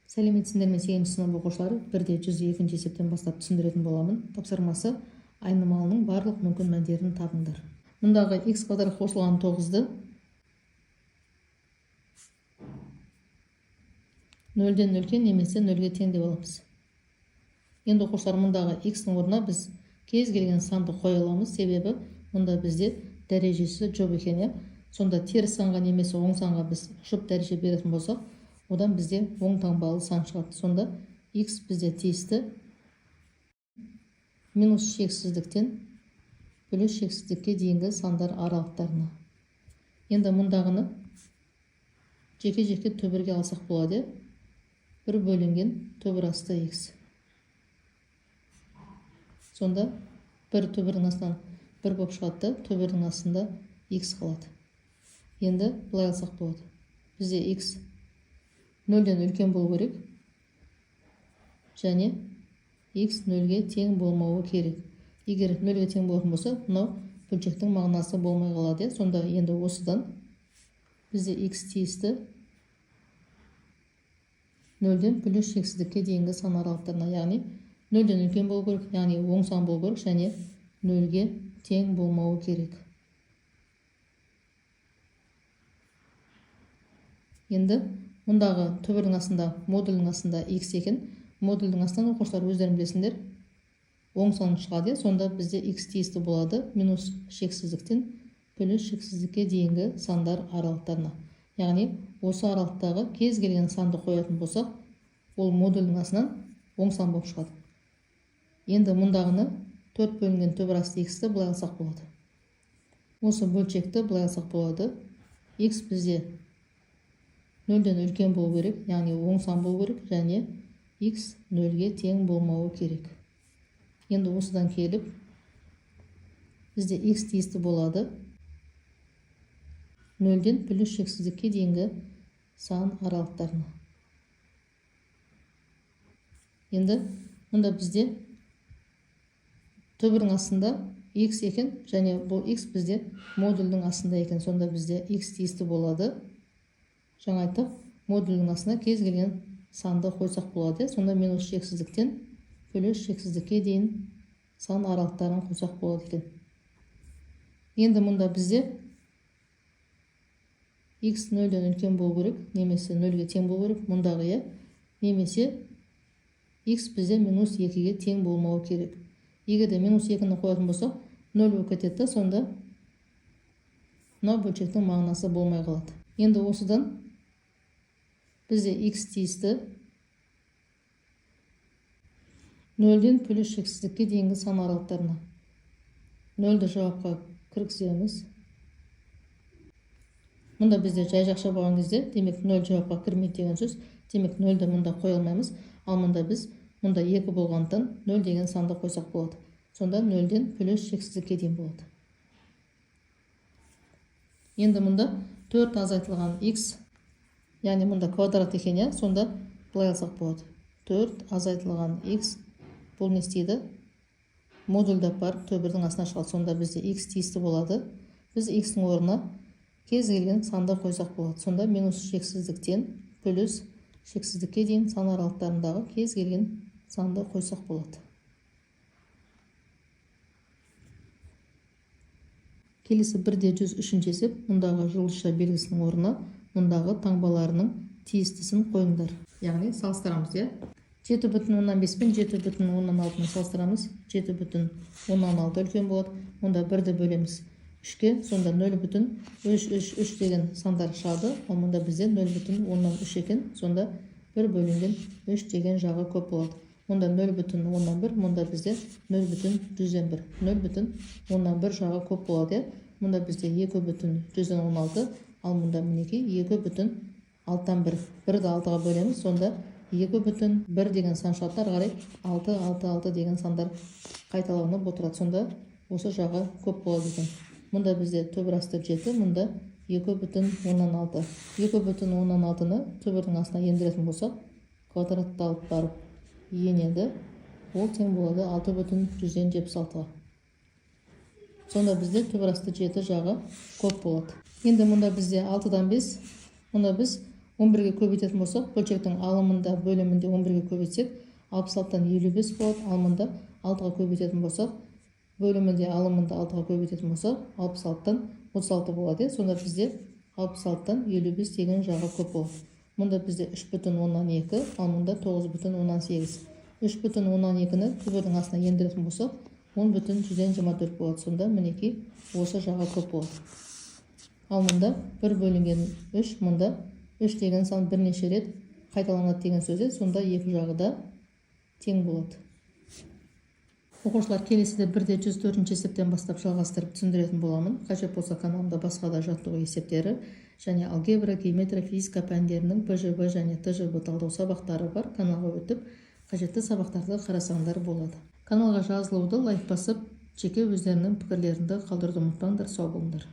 Сәлеметсіңдер ме 8-ші сынып оқушылары? 1-102 есептен бастап түсіндіретін боламын. Тапсырмасы айнымалының барлық мүмкін мәндерін табыңдар. Мұндағы x квадрат қосылған 9-ды 0-ден үлкен немесе 0-ге тең деп аламыз. Енді оқушылар, мұндағы x-ның орнына біз кез келген санды қоя аламыз, себебі мұнда бізде дәрежесі жоқ екен. Сонда теріс санға немесе оң санға біз жұп дәреже беретін болсақ, одан бізде оң таңбалы сан шығады. Сонда x бізде тиісті минус шексіздіктен плюс шексіздікке дейінгі сандар аралықтарына. Енді мұндағыны жеке-жеке түбірге алсақ болады. 1 бөлінген түбір асты x. Сонда 1 түбірдің астынан 1 болып шығады, түбірдің астында x қалады. Енді бұлай алсақ болады. Бізде x 0-ден үлкен болу керек, және x 0-ге тең болмауы керек. Егер 0-ге тең болатын болса, мынау бөлшектің мағынасы болмай қалады. Сонда енді осыдан бізде x тиісті 0-ден плюс шексіздікке дейінгі сан аралықтарына, яғни 0-ден үлкен болу керек, яғни оң сан болу керек, және 0-ге тең болмауы керек. Енді мұндағы түбірдің астында, модульдің астында x екен. Модульдің астынан оқушылар өздерің білесіңдер, оң сан шығады. Сонда бізде x тиісті болады минус шексіздіктен плюс шексіздікке дейінгі сандар аралықтарына. Яғни осы аралықтағы кез келген санды қоятын болсақ, ол модульдің астынан оң сан болып шығады. Енді мұндағыны 4 бөлінген түбір асты x-ті былай алсақ болады. Осы бөлшекті былай алсақ болады. X бізде 0-ден үлкен болу керек, яғни оң сан болу керек, және x 0-ге тең болмауы керек. Енді осыдан келіп, бізде x тиісті болады 0-ден плюс шексіздікке дейінгі сан аралықтарына. Енді мұнда бізде түбірдің астында x екен, және бұл x бізде модульдің астында екен. Сонда бізде x тиісті болады. Жаңа айттық, модульдің астына кез келген санды қойсақ болады. Сонда минус шексіздіктен плюс шексіздікке дейін сан аралықтарын қойсақ болады екен. Енді мұнда бізде x 0-ден үлкен болу керек, немесе 0-ге тең болу керек. Мұндағы немесе x бізде минус 2-ге тең болмауы керек. Егер де минус 2-ні қоятын болсақ, 0 болып кетеді, сонда мынау бөлшектің мағынасы болмай қалады. Енді осыдан бізде x тиісті 0-ден плюс шексіздікке дейінгі сан аралықтарына. 0-ді жауапқа кіргіземіз. Мұнда бізде жай жақша болған кезде, демек 0 жауапқа кірмейді деген сөз. Демек 0-ді мұнда қоя алмаймыз. Ал мұнда біз, мұнда 2 болғандықтан 0 деген санды қойсақ болады. Сонда 0-ден плюс шексіздікке дейін болады. Енді мұнда 4 азайтылған x, яғни мұнда квадрат екен, сонда былай алсақ болады. 4 азайтылған x, бұл не істейді? Модульдап барып түбірдің астына шығады. Сонда бізде x тиісті болады. Біз x-ның орнына кез келген санды қойсақ болады. Сонда минус шексіздіктен плюс шексіздікке дейін сан аралықтарындағы кез келген санды қойсақ болады. Келесі 1-103 есеп. Мұндағы жұлдызша белгісінің орнына мұндағы таңбаларының тиістісін қойыңдар. Яғни салыстырамыз. 7,5 пен 7,6-ны салыстырамыз. 7,6 үлкен болады. Мұнда 1-ді бөлеміз 3-ке, сонда 0,3 деген сандар шығады. Ал мұнда бізде 0,3 екен, сонда 1 бөлінген 3 деген жағы көп болады. Мұнда 0,1, мұнда бізде 0,100-ден 0,1 жағы көп болады. Мұнда бізде 2,116, ал мұнда мінекей 2,6-1. 1-ді 6-ға бөлеміз, сонда 2,1 деген сан шығады. Қарай 6 деген сандар қайталанып отырады. Сонда осы жағы көп болады екен. Мұнда бізде түбір асты 7, мұнда 2,16. 2,16-ны түбірдің астына ендіретін болсақ, квадратты алып барып енеді. Ол тең болады 6,176-ға. Сонда бізде түбір асты 7 жағы көп болады. Енді мұнда бізде 6-дан 5, мұнда біз 11-ге көбейтетін болсақ, бөлшектің алымында бөлімінде 11-ге көбейтсек 66-тан 55 болады. Ал мында 6-ға көбейтетін болсақ, бөлімінде алымында 6-ға көбейтетін болсақ 66-тан 36 болады. Сонда бізде 66-тан 55 деген жағы көп болады. Мұнда бізде 3,2, ал мұнда 9,8. 3,2-ні күбірдің астына ендіретін болсақ 10,124 болады. Сонда мінекей осы жағы көп болады. Ал мұнда 1 бөлінген 3, мұнда 3 деген сан бірнеше рет қайталанады деген сөзі, сонда екі жағы да тең болады. Оқушылар, келесіде 1-де 104-ші есептен бастап жалғастырып түсіндіретін боламын. Қажет болса каналымда басқа да жаттығу есептері және алгебра, геометрия, физика пәндерінің БЖБ және ТЖБ талдау сабақтары бар. Каналға өтіп, қажетті сабақтарды қарасаңдар болады. Каналға жазылуды лайк басып, жеке өздерінің пікірлеріңді қалдыруды ұмытпаңдар. Сау болыңдар.